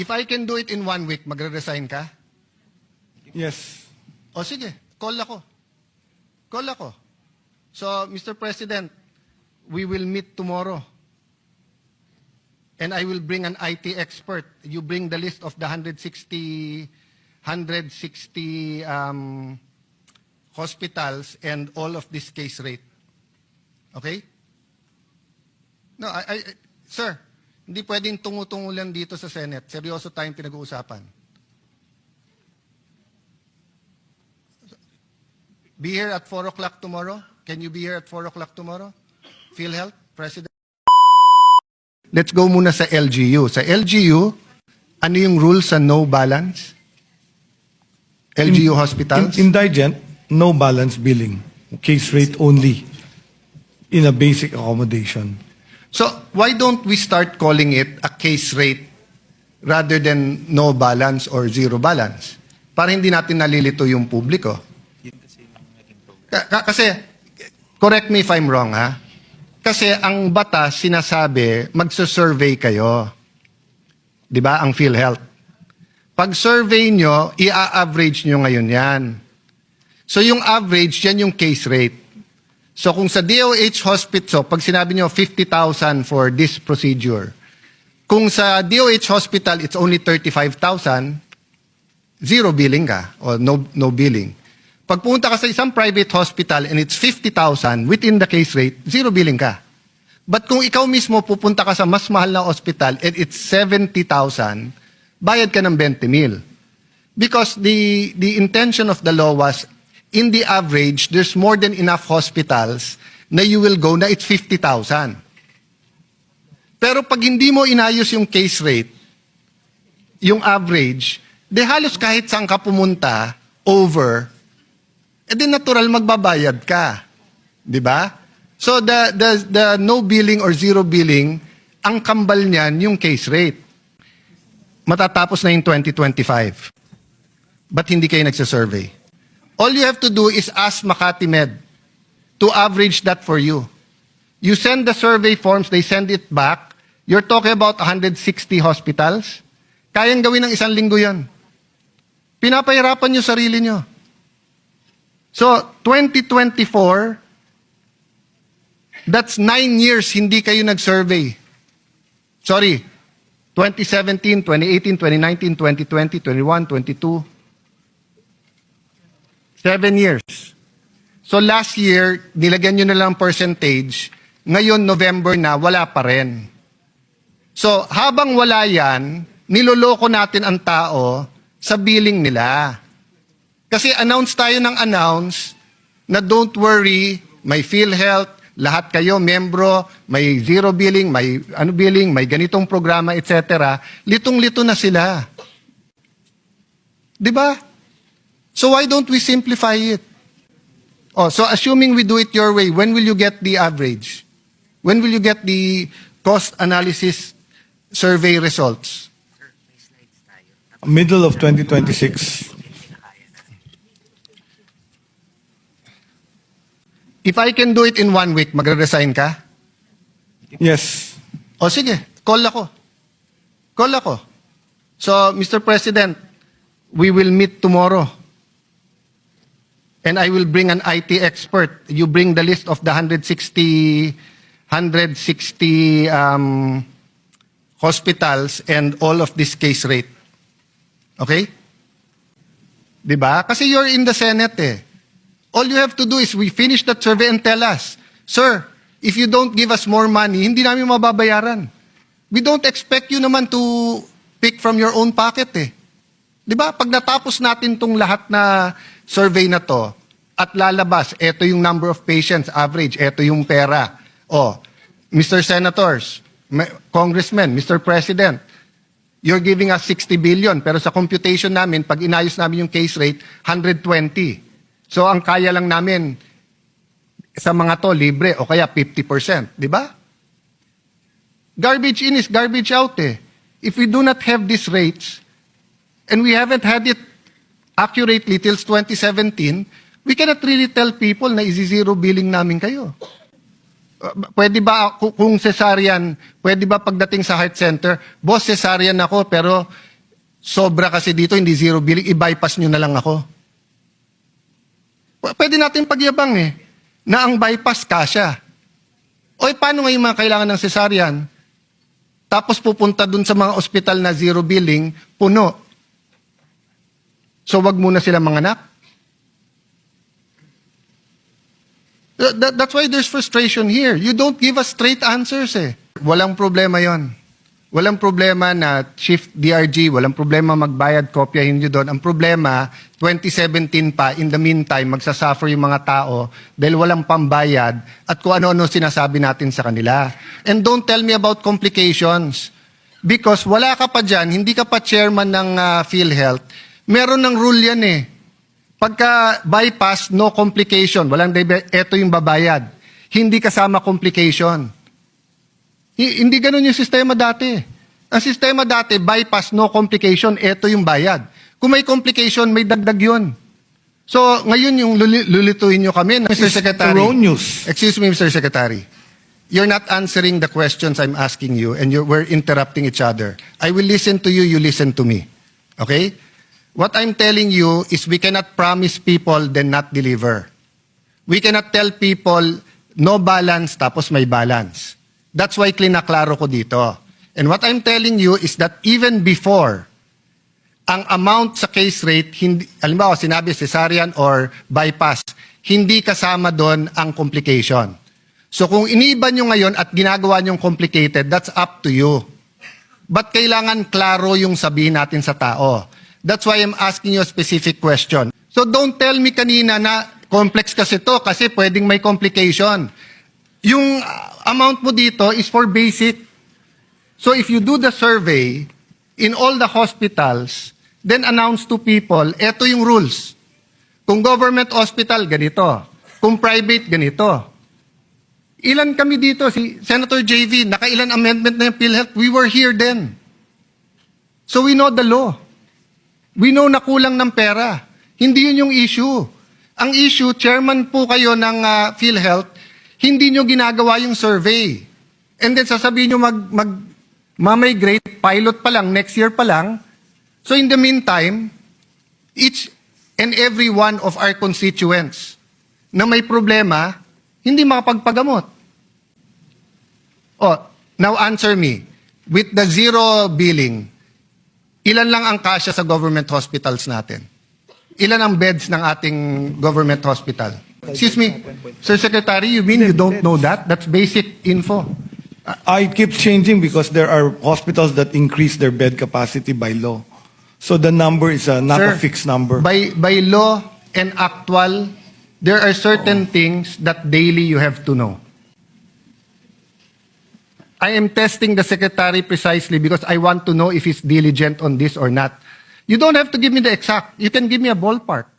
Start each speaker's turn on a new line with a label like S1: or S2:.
S1: If I can do it in 1 week, magre-resign ka?
S2: Yes.
S1: O sige, call ako. Call ako. So, Mr. President, we will meet tomorrow. And I will bring an IT expert. You bring the list of the 160 hospitals and all of this case rate. Okay? No, sir, hindi pwedeng tungo-tungo lang dito sa Senate. Seryoso tayong pinag-uusapan. Be here at 4 o'clock tomorrow? Can you be here at 4 o'clock tomorrow? PhilHealth, President? Let's go muna sa LGU. Sa LGU, ano yung rule sa no balance? LGU hospitals?
S2: Indigent, no balance billing. Case rate only in a basic accommodation.
S1: So, why don't we start calling it a case rate rather than no balance or zero balance? Para hindi natin nalilito yung publiko. Kasi, correct me if I'm wrong, ha? Kasi ang batas sinasabi, magsa-survey kayo. Di ba? Ang PhilHealth. Pag survey nyo, i-average nyo ngayon yan. So yung average, yan yung case rate. So kung sa DOH hospital, pag sinabi nyo 50,000 for this procedure, kung sa DOH hospital, it's only 35,000, zero billing ka, or no billing. Pag pumunta ka sa isang private hospital and it's 50,000 within the case rate, zero billing ka. But kung ikaw mismo pupunta ka sa mas mahal na hospital and it's 70,000, bayad ka ng 20,000. Because the intention of the law was, in the average, there's more than enough hospitals na you will go na it's 50,000. Pero pag hindi mo inayos yung case rate, yung average, de halos kahit saan ka pumunta, over, edi natural magbabayad ka. Di ba? So the no billing or zero billing, ang kambal niyan yung case rate. Matatapos na yung 2025. Ba't hindi kayo nagsasurvey? All you have to do is ask Makati Med to average that for you. You send the survey forms, they send it back. You're talking about 160 hospitals. Kayang gawin ng 1 linggo yan. Pinapahirapan nyo sarili nyo. So, 2024, that's 9 years hindi kayo nag-survey. Sorry, 2017, 2018, 2019, 2020, 21, 22. 7 years. So last year, nilagyan nyo na lang percentage. Ngayon, November na, wala pa rin. So habang wala yan, niloloko natin ang tao sa billing nila. Kasi announce tayo ng announce na don't worry, may PhilHealth, lahat kayo, membro, may zero billing, may billing, may ganitong programa, etc. Litong-lito na sila. Di ba? So why don't we simplify it? Oh, so assuming we do it your way, when will you get the average? When will you get the cost analysis survey results?
S2: Middle of 2026.
S1: If I can do it in 1 week, magre-resign ka?
S2: Yes.
S1: O sige, call ako. Call ako. So, Mr. President, we will meet tomorrow. And I will bring an IT expert. You bring the list of the 160 hospitals and all of this case rate. Okay? Diba? Kasi you're in the Senate eh. All you have to do is we finish that survey and tell us, sir, if you don't give us more money, hindi namin mababayaran. We don't expect you naman to pick from your own pocket eh. Di ba? Pag natapos natin tong lahat na survey na to, at lalabas, eto yung number of patients, average, eto yung pera. Oh, Mr. Senators, Congressmen, Mr. President, you're giving us 60 billion, pero sa computation namin, pag inayos namin yung case rate, 120. So ang kaya lang namin sa mga to, libre, o kaya 50%. Di ba? Garbage in is garbage out eh. If we do not have these rates, and we haven't had it accurately till 2017, we cannot really tell people na isi-zero billing namin kayo. Pwede ba, kung cesarean, pwede ba pagdating sa heart center, boss, cesarean ako, pero sobra kasi dito, hindi zero billing, i-bypass nyo na lang ako. Pwede natin pagyabang na ang bypass kasya. O paano ngayon mga kailangan ng cesarean? Tapos pupunta dun sa mga ospital na zero billing, puno. So wag muna sila manganak. That's why there's frustration here. You don't give us straight answers Walang problema yon. Walang problema na shift DRG, walang problema magbayad, kopyahin nyo doon. Ang problema, 2017 pa, in the meantime, magsasuffer yung mga tao dahil walang pambayad at kung ano-ano sinasabi natin sa kanila. And don't tell me about complications. Because wala ka pa dyan, hindi ka pa chairman ng PhilHealth, meron ng rule yan Pagka bypass, no complication. Eto yung babayad. Hindi kasama complication. Hindi ganun yung sistema dati. Ang sistema dati, bypass, no complication, eto yung bayad. Kung may complication, may dagdag yun. So, ngayon yung lulituin nyo kami. Mr. Secretary.
S2: Erroneous.
S1: Excuse me, Mr. Secretary. You're not answering the questions I'm asking you and we're interrupting each other. I will listen to you, you listen to me. Okay? What I'm telling you is we cannot promise people then not deliver. We cannot tell people no balance tapos may balance. That's why klinaklaro ko dito. And what I'm telling you is that even before, ang amount sa case rate, halimbawa sinabi cesarean or bypass, hindi kasama doon ang complication. So kung iniba nyo ngayon at ginagawa nyong complicated, that's up to you. But kailangan klaro yung sabihin natin sa tao. That's why I'm asking you a specific question. So don't tell me kanina na complex kasi to kasi pwedeng may complication. Yung amount mo dito is for basic. So if you do the survey in all the hospitals, then announce to people, eto yung rules. Kung government hospital, ganito. Kung private, ganito. Ilan kami dito? Si Senator JV, nakailan amendment na yung PhilHealth? We were here then. So we know the law. We know na kulang ng pera. Hindi yun yung issue. Ang issue, chairman po kayo ng PhilHealth, hindi nyo ginagawa yung survey. And then sasabihin nyo ma-migrate, pilot pa lang, next year pa lang. So in the meantime, each and every one of our constituents na may problema, hindi makapagpagamot. Oh, now answer me. With the zero billing, ilan lang ang kasya sa government hospitals natin? Ilan ang beds ng ating government hospital? Excuse me, Sir Secretary, you mean you don't know that? That's basic info.
S2: I keep changing because there are hospitals that increase their bed capacity by law. So the number is not
S1: Sir,
S2: a fixed number.
S1: By law and actual, there are certain things that daily you have to know. I am testing the Secretary precisely because I want to know if he's diligent on this or not. You don't have to give me the exact. You can give me a ballpark.